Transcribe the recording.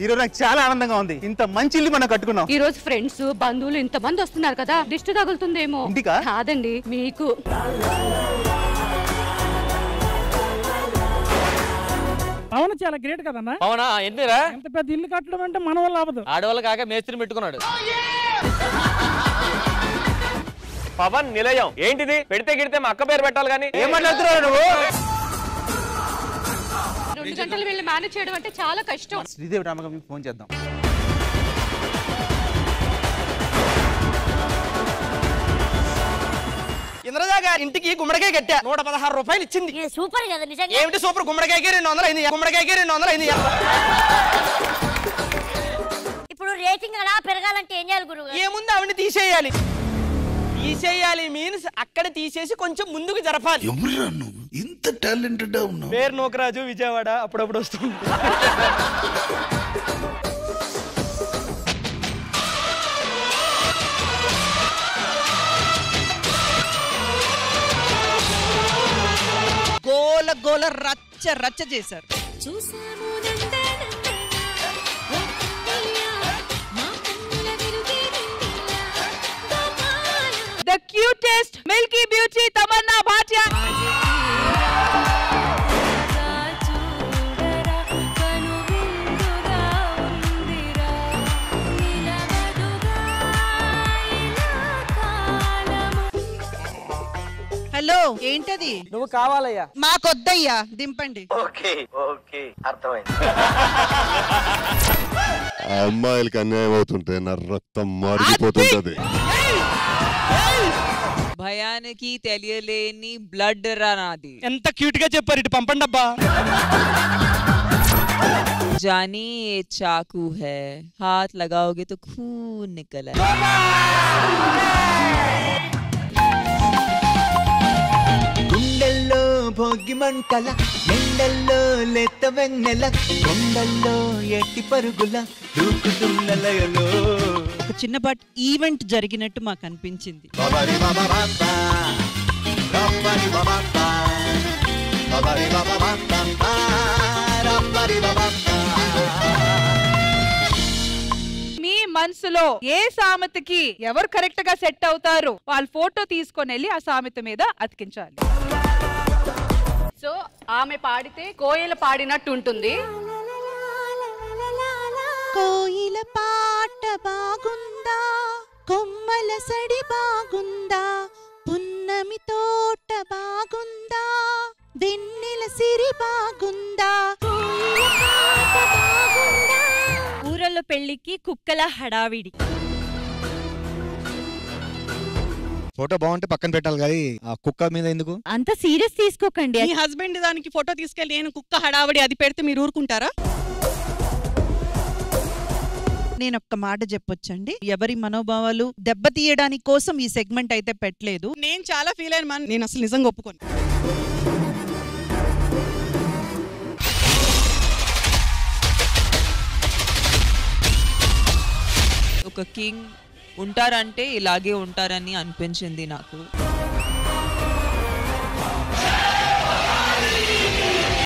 ఈరోజు నాకు చాలా ఆనందంగా ఉంది. ఇంత మంచి ఇల్లు మనం కట్టుకున్నాం. ఈ రోజు ఫ్రెండ్స్ బంధువులు ఇంత మంది వస్తున్నారు కదా, దిష్టి తగులుతుందేమో. ఇంటికా? కాదండి, మీకు. పవన్ చాలా గ్రేట్ కదన్నా. అవునా? ఎందుకురా ఎంత పెద్ద ఇల్లు కట్టడం అంటే మన వల్ల అవ్వదు. ఆడవాళ్ళు కాక మేస్త్రిని పెట్టుకున్నాడు. పవన్ నిలయం ఏంటిది? పెడితే గిడితే మా అక్క పేరు పెట్టాలి కానీ ఏం మాట్లాడుతున్నావు నువ్వు? 2 గంటలు వీళ్ళు మేనేజ్ చేయడం అంటే చాలా కష్టం. శ్రీదేవి రామగారికి ఫోన్ చేద్దాం. ఇంద్రజా ఇంటికి గుమ్మడికాయ కట్టా 116 రూపాయలు ఇచ్చింది. సూపర్ కదా నిజంగా. ఏమిటి సూపర్? గుమ్మడికాయకి 200 అయింది. గుమ్మడికాయకి 200 అయింది. ఇప్పుడు రేటింగ్ అలా పెరగాలంటే ఏం చేయాలి గురువు? ఏముంది, ఆవిడ తీసేయాలి. తీసేయాలి మీన్స్ అక్కడ తీసేసి కొంచెం ముందుకు జరపాలి. ఎవరురా నువ్వు ఇంత టాలెంటెడ్ ఉన్నావు? పేరు నోకరాజు, విజయవాడ, అప్పుడప్పుడు వస్తుంది. గోల గోల రచ్చ రచ్చ చేశారు. The cutest Milky Beauty Tamanna Bhatia. Hello, ఏంటది? నువ్వు కావాలయ్యా. మాకొద్దయ్యా, దింపండి. ఓకే ఓకే, అర్థమైంది. అమ్మాయిలకి అన్యాయం అవుతుంటే నా రక్తం మారిపోతుంటది. భయానికి తెలియలేని బ్లడ్ రా నాది. ఎంత క్యూట్ గా చెప్పారు. ఇటు పంపండి అబ్బా. जानी ये चाकू है, हाथ लगाओगे तो खून निकल आए. గుండెల్లో భోగి మంటల, ఎండల్లో లేత వెన్నెల, కొండల్లో ఎట్టి పరుగుల దూకుతున్నలయలో ఒక చిన్నపాటి ఈవెంట్ జరిగినట్టు మాకు అనిపించింది. మీ మనసులో ఏ సామెతకి ఎవరు కరెక్ట్ గా సెట్ అవుతారు వాళ్ళ ఫోటో తీసుకొని వెళ్ళి ఆ సామెత మీద అతికించాలి. సో ఆమె పాడితే కోయిల పాడినట్టు ఉంటుంది. కోయిల పాట బాగుందా, కొమ్మల సడి బాగుందా, పున్నమి తోట బాగుందా, వెన్నెల సిరి బాగుందా, ఊరల్లో పెళ్లికి కుక్కల హడావిడి. ఫోటో బాగుంటే పక్కన పెట్టాలి కానీ ఆ కుక్క మీద ఎందుకు అంత సీరియస్ తీసుకోకండి. మీ హస్బెండ్ దానికి ఫోటో తీసుకెళ్ళి నేను కుక్క హడావిడి అది పెడితే మీరు ఊరుకుంటారా? నేను ఒక్క మాట చెప్పొచ్చండి, ఎవరి మనోభావాలు దెబ్బతీయడానికి కోసం ఈ సెగ్మెంట్ అయితే పెట్టలేదు. నేను చాలా ఫీల్ అయిన నేను అసలు నిజంగా ఒప్పుకోను. ఒక కింగ్ ఉంటారంటే ఇలాగే ఉంటారని అనిపించింది నాకు.